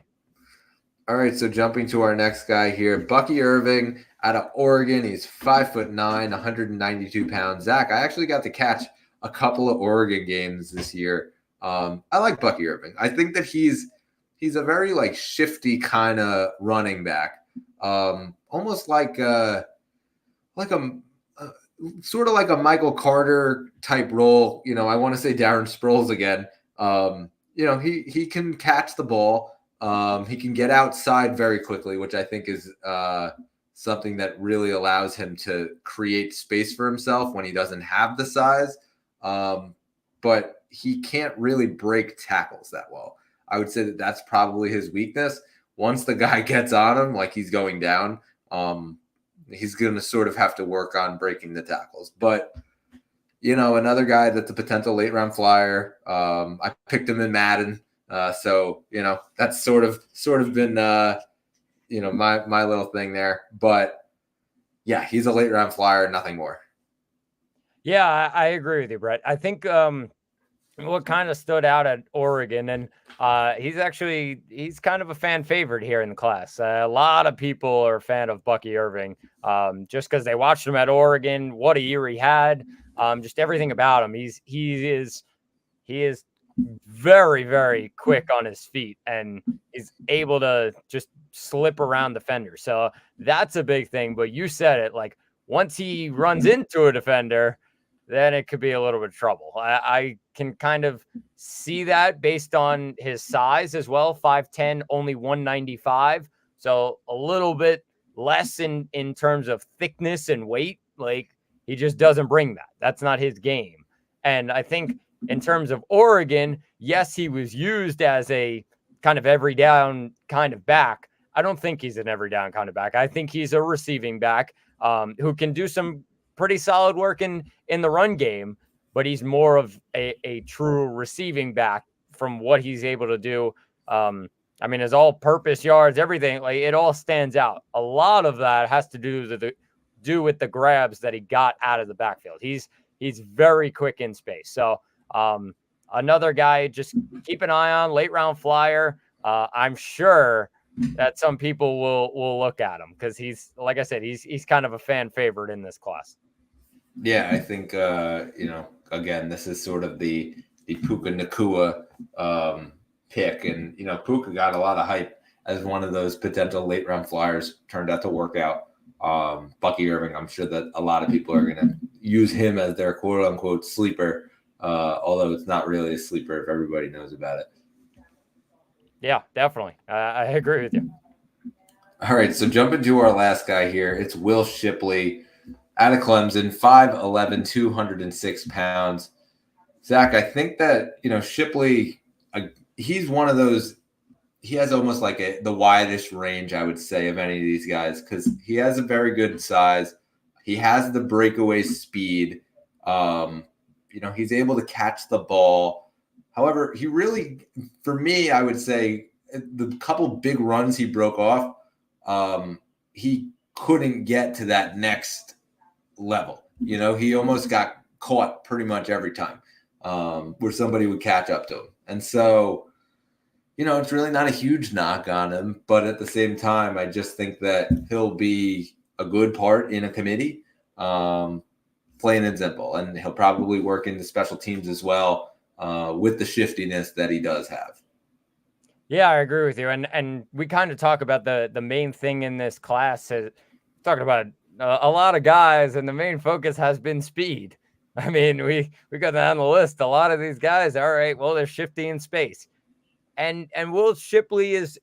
All right, so jumping to our next guy here, Bucky Irving out of Oregon. He's 5'9", 192 pounds. Zach, I actually got to catch a couple of Oregon games this year. I like Bucky Irving. I think that he's a very like shifty kind of running back, almost like a sort of like a Michael Carter type role. I want to say Darren Sproles again. He can catch the ball. He can get outside very quickly, which I think is something that really allows him to create space for himself when he doesn't have the size. But he can't really break tackles that well. I would say that that's probably his weakness. Once the guy gets on him, like he's going down, he's going to sort of have to work on breaking the tackles. But, another guy that's a potential late round flyer. I picked him in Madden. So, that's sort of been, my little thing there. But yeah, he's a late round flyer, nothing more. Yeah, I agree with you, Brett. I think what kind of stood out at Oregon, and he's kind of a fan favorite here in the class. A lot of people are a fan of Bucky Irving just because they watched him at Oregon. What a year he had. Just everything about him. He is very, very quick on his feet, and he's able to just slip around defenders. So that's a big thing. But you said it, like once he runs into a defender, then it could be a little bit of trouble. I can kind of see that based on his size as well, 5'10", only 195. So a little bit less in terms of thickness and weight. Like he just doesn't bring that. That's not his game. And I think in terms of Oregon, yes, he was used as a kind of every down kind of back. I don't think he's an every down kind of back. I think he's a receiving back who can do some pretty solid work in the run game, but he's more of a true receiving back from what he's able to do. I mean, his all-purpose yards, everything, like it all stands out. A lot of that has to do with the grabs that he got out of the backfield. He's very quick in space. So another guy, just keep an eye on, late round flyer. I'm sure that some people will look at him because he's, like I said, he's kind of a fan favorite in this class. Yeah, I think again, this is sort of the Puka Nacua pick, and Puka got a lot of hype as one of those potential late round flyers. Turned out to work out. Bucky Irving, I'm sure that a lot of people are going to use him as their quote unquote sleeper, although it's not really a sleeper if everybody knows about it. Yeah, definitely. I agree with you. All right, so jumping to our last guy here. It's Will Shipley out of Clemson, 5'11", 206 pounds. Zach, I think that, Shipley, he's one of those, he has almost like the widest range, I would say, of any of these guys because he has a very good size. He has the breakaway speed. He's able to catch the ball. However, he really, for me, I would say the couple big runs he broke off, he couldn't get to that next level. He almost got caught pretty much every time where somebody would catch up to him. And so, it's really not a huge knock on him. But at the same time, I just think that he'll be a good part in a committee, plain and simple. And he'll probably work into special teams as well. With the shiftiness that he does have. Yeah, I agree with you. And we kind of talk about the main thing in this class, talking about a lot of guys, and the main focus has been speed. I mean, we got that on the list. A lot of these guys, all right, well, they're shifty in space. And Will Shipley is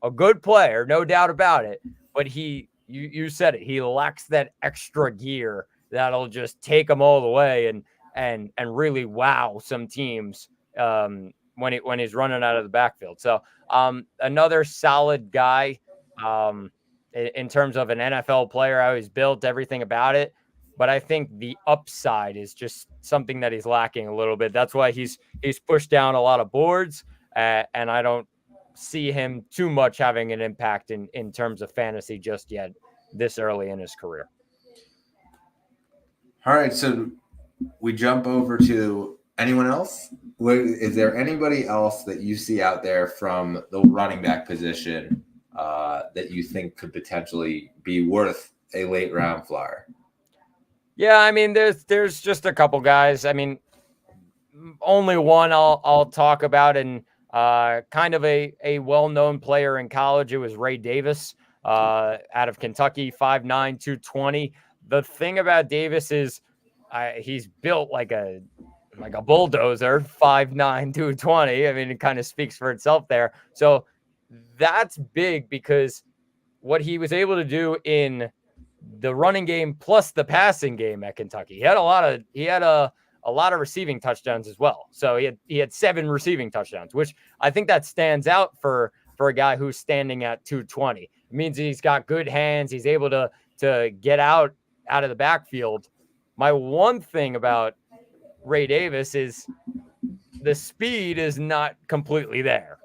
a good player, no doubt about it. But you said it, he lacks that extra gear that'll just take him all the way and really wow some teams when he's running out of the backfield. So another solid guy in terms of an NFL player, how he's built, everything about it. But I think the upside is just something that he's lacking a little bit. That's why he's pushed down a lot of boards, and I don't see him too much having an impact in terms of fantasy just yet this early in his career. All right, so we jump over to anyone else. Is there anybody else that you see out there from the running back position that you think could potentially be worth a late round flyer? Yeah, I mean, there's just a couple guys. I mean, only one I'll talk about, and kind of a well-known player in college. It was Ray Davis out of Kentucky, 5'9", 220. The thing about Davis is he's built like a bulldozer, 5'9", 220. I mean, it kind of speaks for itself there. So that's big because what he was able to do in the running game plus the passing game at Kentucky, he had a lot of receiving touchdowns as well. So he had 7 receiving touchdowns, which I think that stands out for a guy who's standing at 220. It means he's got good hands. He's able to get out of the backfield. My one thing about Ray Davis is the speed is not completely there.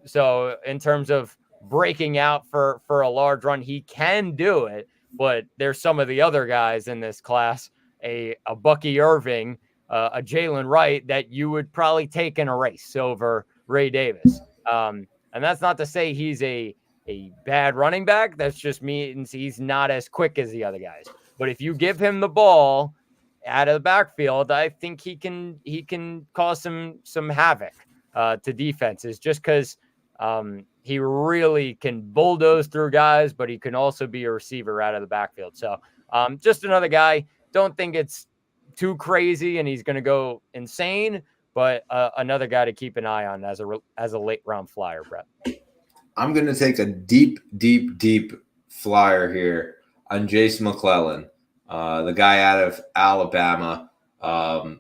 So in terms of breaking out for a large run, he can do it, but there's some of the other guys in this class, a Bucky Irving, a Jalen Wright, that you would probably take in a race over Ray Davis. And that's not to say he's a bad running back. That's just means he's not as quick as the other guys. But if you give him the ball out of the backfield, I think he can cause some havoc to defenses just because he really can bulldoze through guys, but he can also be a receiver out of the backfield. So just another guy. Don't think it's too crazy and he's going to go insane, but another guy to keep an eye on as a late round flyer, Brett. I'm going to take a deep flyer here on Jace McClellan, the guy out of Alabama.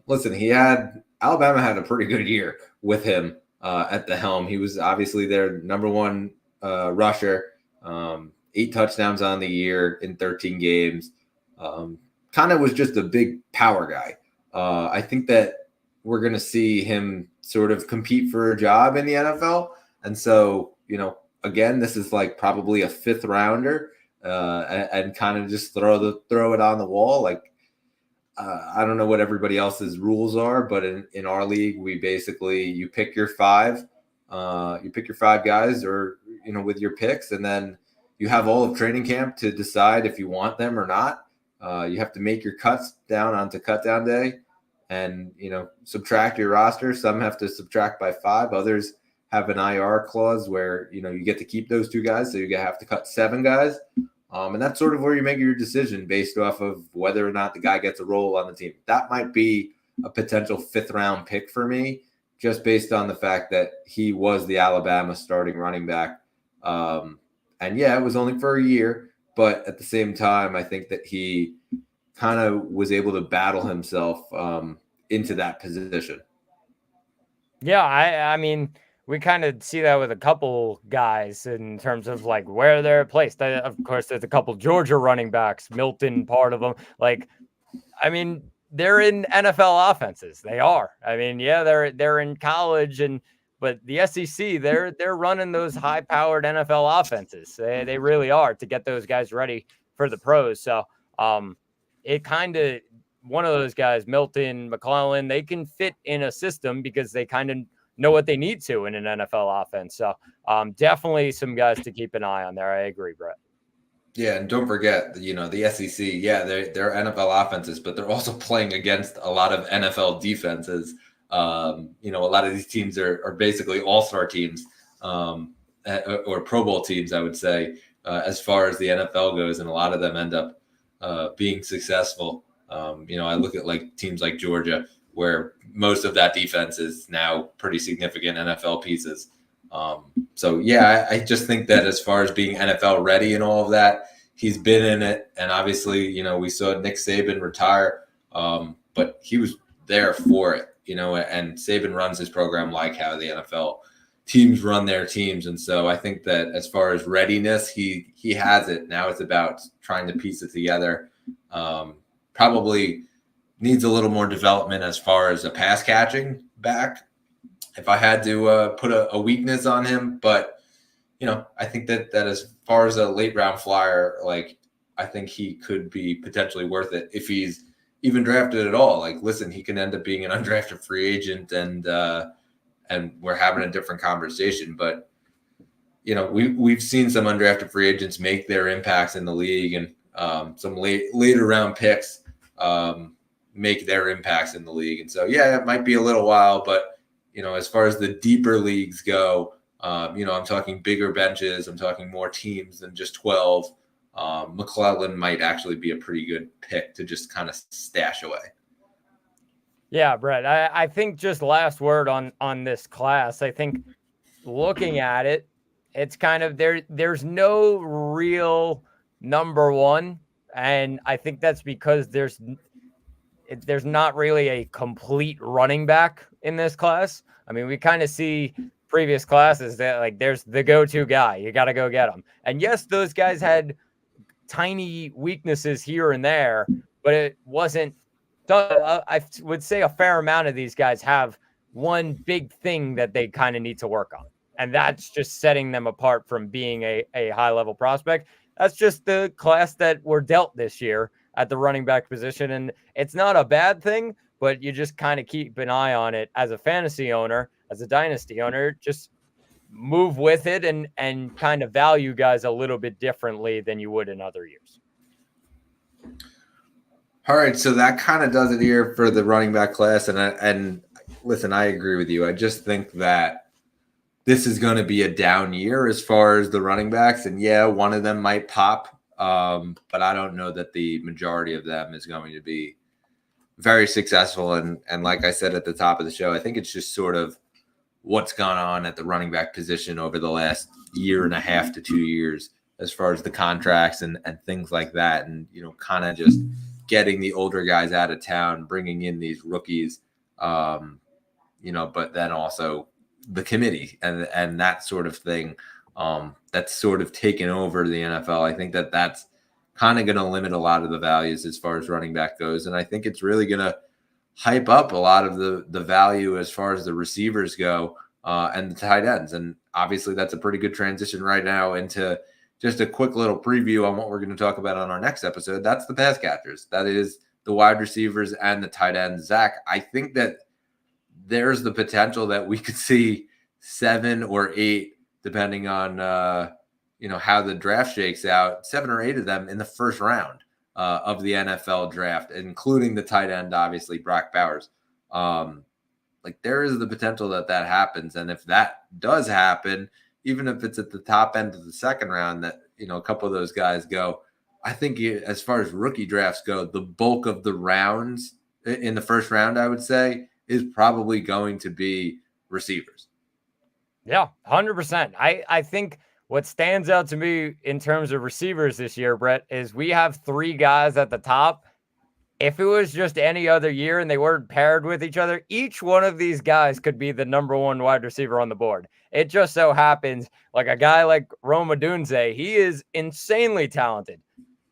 Listen, Alabama had a pretty good year with him at the helm. He was obviously their number one rusher. 8 touchdowns on the year in 13 games. Kind of was just a big power guy. I think that we're going to see him sort of compete for a job in the NFL. And so, again, this is like probably a 5th rounder and kind of just throw it on the wall. Like, I don't know what everybody else's rules are, but in our league, we basically, you pick your 5 guys or, with your picks, and then you have all of training camp to decide if you want them or not. You have to make your cuts down onto cut down day and, subtract your roster. Some have to subtract by 5. Others have an IR clause where, you get to keep those 2 guys. So you have to cut 7 guys. And that's sort of where you make your decision based off of whether or not the guy gets a role on the team. That might be a potential 5th round pick for me, just based on the fact that he was the Alabama starting running back. And yeah, it was only for a year, but at the same time, I think that he kind of was able to battle himself into that position. Yeah, I mean, we kind of see that with a couple guys in terms of like where they're placed. Of course, there's a couple Georgia running backs, Milton, part of them. Like, I mean, they're in NFL offenses. They are. I mean, yeah, they're in college, but the SEC, they're running those high-powered NFL offenses. They really are, to get those guys ready for the pros. So, it kind of, one of those guys, Milton, McClellan, they can fit in a system because they kind of know what they need to in an NFL offense. So definitely some guys to keep an eye on there. I agree, Brett. Yeah, and don't forget, the SEC, yeah, they're NFL offenses, but they're also playing against a lot of NFL defenses. A lot of these teams are basically all-star teams or Pro Bowl teams, I would say, as far as the NFL goes, and a lot of them end up being successful. I look at like teams like Georgia, where most of that defense is now pretty significant NFL pieces. So yeah, I just think that as far as being NFL ready and all of that, he's been in it. And obviously, we saw Nick Saban retire, but he was there for it, and Saban runs his program like how the NFL teams run their teams. And so I think that as far as readiness, he has it. Now it's about trying to piece it together. Probably needs a little more development as far as a pass catching back, if I had to put a weakness on him. But, I think that as far as a late round flyer, like, I think he could be potentially worth it if he's even drafted at all. Like, listen, he can end up being an undrafted free agent and we're having a different conversation. But, we've seen some undrafted free agents make their impacts in the league, and some later round picks make their impacts in the league. And so, yeah, it might be a little while, but, as far as the deeper leagues go, I'm talking bigger benches. I'm talking more teams than just 12. McClellan might actually be a pretty good pick to just kind of stash away. Yeah, Brett, I think just last word on this class. I think looking at it, it's kind of there's no real number one. And I think that's because there's not really a complete running back in this class. I mean, we kind of see previous classes that like there's the go-to guy. You got to go get him. And yes, those guys had tiny weaknesses here and there, but it wasn't. I would say a fair amount of these guys have one big thing that they kind of need to work on. And that's just setting them apart from being a high-level prospect. That's just the class that we're dealt this year at the running back position. And it's not a bad thing, but you just kind of keep an eye on it as a fantasy owner, as a dynasty owner. Just move with it and kind of value guys a little bit differently than you would in other years. All right, so that kind of does it here for the running back class. And listen, I agree with you. I just think that this is going to be a down year as far as the running backs. And yeah, one of them might pop, but I don't know that the majority of them is going to be very successful. And like I said at the top of the show, I think it's just sort of what's gone on at the running back position over the last year and a half to 2 years as far as the contracts and things like that. And, kind of just getting the older guys out of town, bringing in these rookies, but then also the committee and that sort of thing that's sort of taken over the NFL. I think that's kind of going to limit a lot of the values as far as running back goes. And I think it's really going to hype up a lot of the value as far as the receivers go and the tight ends. And obviously that's a pretty good transition right now into just a quick little preview on what we're going to talk about on our next episode. That's the pass catchers. That is the wide receivers and the tight ends. Zach, I think that there's the potential that we could see 7 or 8, depending on how the draft shakes out, 7 or 8 of them in the first round of the NFL draft, including the tight end, obviously, Brock Bowers. There is the potential that happens. And if that does happen, even if it's at the top end of the second round, that, a couple of those guys go, I think as far as rookie drafts go, the bulk of the rounds in the first round, I would say, is probably going to be receivers. Yeah, 100%. I think what stands out to me in terms of receivers this year, Brett, is we have 3 guys at the top. If it was just any other year and they weren't paired with each other, each one of these guys could be the number 1 wide receiver on the board. It just so happens, like a guy like Rome Odunze, he is insanely talented.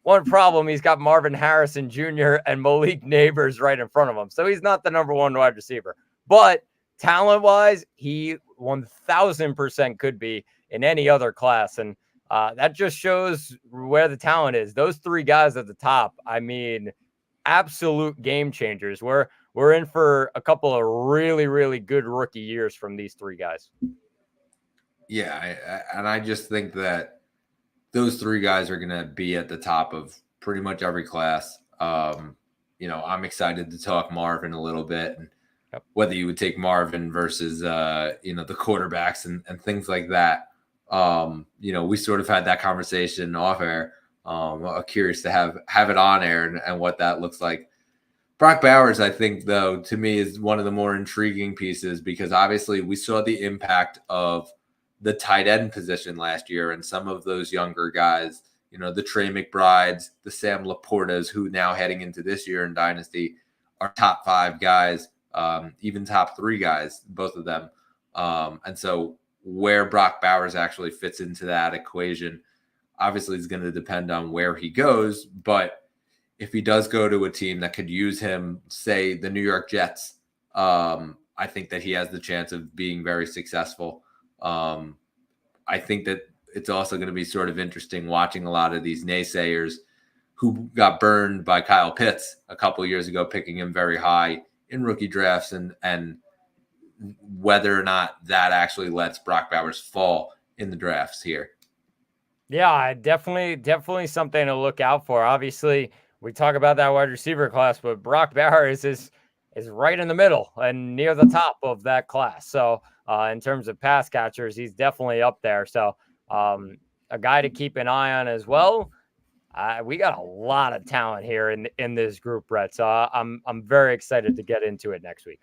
One problem, he's got Marvin Harrison Jr. and Malik Neighbors right in front of him. So he's not the number 1 wide receiver. But talent-wise, he 1,000% could be in any other class. And that just shows where the talent is. Those 3 guys at the top, I mean, absolute game changers. We're in for a couple of really, really good rookie years from these 3 guys. Yeah, I just think that those 3 guys are going to be at the top of pretty much every class. I'm excited to talk Marvin a little bit, and whether you would take Marvin versus, the quarterbacks and things like that. We sort of had that conversation off air. I'm curious to have it on air and what that looks like. Brock Bowers, I think, though, to me is one of the more intriguing pieces, because obviously we saw the impact of the tight end position last year, and some of those younger guys, the Trey McBrides, the Sam Laportas, who now heading into this year in Dynasty are top 5 guys, even top 3 guys, both of them. And so where Brock Bowers actually fits into that equation obviously is going to depend on where he goes. But if he does go to a team that could use him, say the New York Jets, I think that he has the chance of being very successful. I think that it's also going to be sort of interesting watching a lot of these naysayers who got burned by Kyle Pitts a couple of years ago, picking him very high in rookie drafts, and whether or not that actually lets Brock Bowers fall in the drafts here. Yeah, definitely something to look out for. Obviously, we talk about that wide receiver class, but Brock Bowers is right in the middle and near the top of that class. So in terms of pass catchers, he's definitely up there. So a guy to keep an eye on as well. We got a lot of talent here in this group, Brett. So I'm very excited to get into it next week.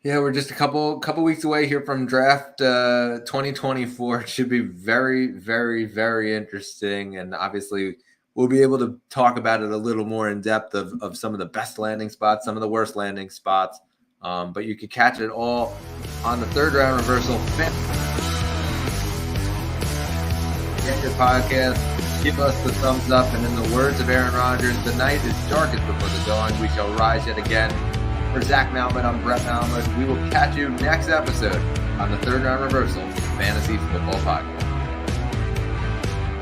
Yeah, we're just a couple weeks away here from draft 2024. It should be very, very, very interesting. And obviously we'll be able to talk about it a little more in depth of some of the best landing spots, some of the worst landing spots. But you can catch it all on the Third Round Reversal. Get your podcast. Give us the thumbs up. And in the words of Aaron Rodgers, the night is darkest before the dawn. We shall rise yet again. For Zach Malmut, I'm Brett Malmut. We will catch you next episode on the Third Round Reversal Fantasy Football Podcast.